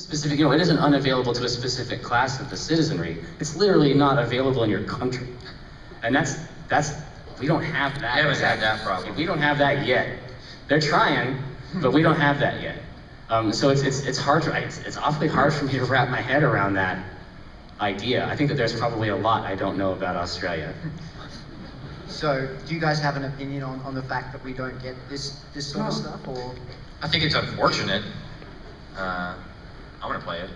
specific, you know, it isn't unavailable to a specific class of the citizenry. It's literally not available in your country. And that's we don't have that. We haven't had that problem. We don't have that yet. They're trying, but we don't have that yet. So it's hard to, it's awfully hard for me to wrap my head around that idea. I think that there's probably a lot I don't know about Australia. So, do you guys have an opinion on the fact that we don't get this sort of stuff, or? I think it's unfortunate. I want to play it.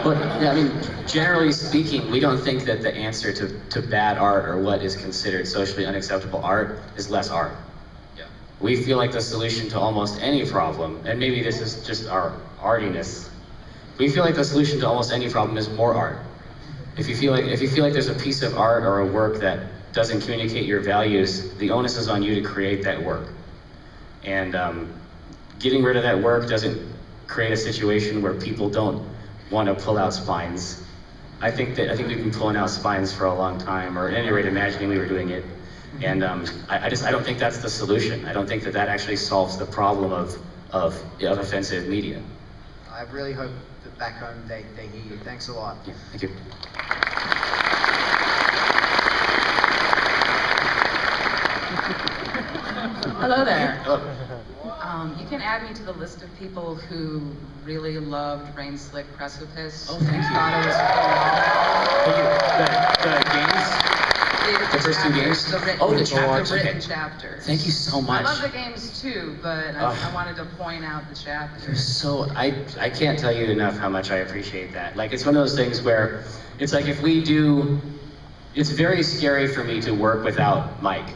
Well, yeah, I mean, generally speaking, we don't think that the answer to bad art or what is considered socially unacceptable art is less art. Yeah. We feel like the solution to almost any problem, and maybe this is just our artiness, we feel like the solution to almost any problem is more art. If you feel like there's a piece of art or a work that doesn't communicate your values, the onus is on you to create that work. And getting rid of that work doesn't create a situation where people don't want to pull out spines. I think we've been pulling out spines for a long time, or at any rate imagining we were doing it. And I don't think that's the solution. I don't think that actually solves the problem of offensive media. I really hope that back home they hear you. Thanks a lot. Yeah, thank you. Hello there. Hello. You can add me to the list of people who really loved Rain Slick Precipice. Oh, thank you. Thought it was Thank you. The games? The first two games? The written, Oh, the chapters, the written okay. chapters. Thank you so much. I love the games too, but I wanted to point out the chapters. So I can't tell you enough how much I appreciate that. Like, it's one of those things where it's like if we do, it's very scary for me to work without Mike.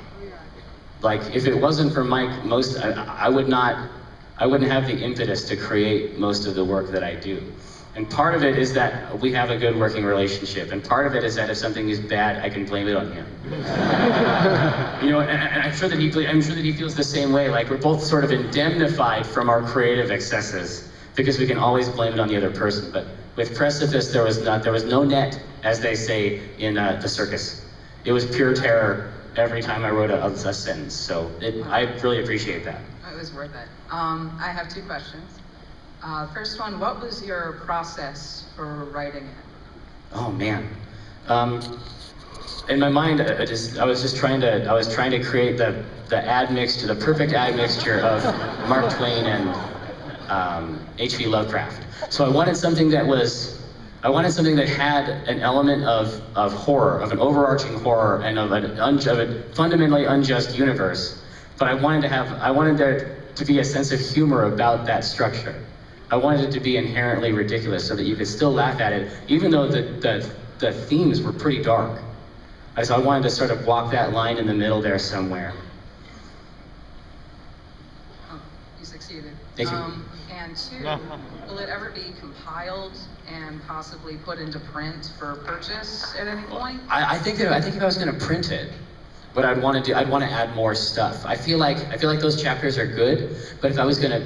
Like, if it wasn't for Mike, I wouldn't have the impetus to create most of the work that I do. And part of it is that we have a good working relationship, and part of it is that if something is bad, I can blame it on him. You know, and I'm sure that he feels the same way. Like, we're both sort of indemnified from our creative excesses because we can always blame it on the other person. But with Precipice, there was no net, as they say in the circus. It was pure terror every time I wrote a sentence. So I really appreciate that. It was worth it. I have two questions. First one, what was your process for writing it? Oh man, in my mind, I was trying to create the perfect admixture of Mark Twain and H.P. Lovecraft. So I wanted something that had an element of horror, of an overarching horror, and of a fundamentally unjust universe. But I wanted there to be a sense of humor about that structure. I wanted it to be inherently ridiculous so that you could still laugh at it, even though the themes were pretty dark. So I wanted to sort of walk that line in the middle there somewhere. Oh, you succeeded. Thank you. And two, will it ever be compiled and possibly put into print for purchase at any point? I think if I was going to print it, what I'd want to add more stuff. I feel like those chapters are good, but if I was gonna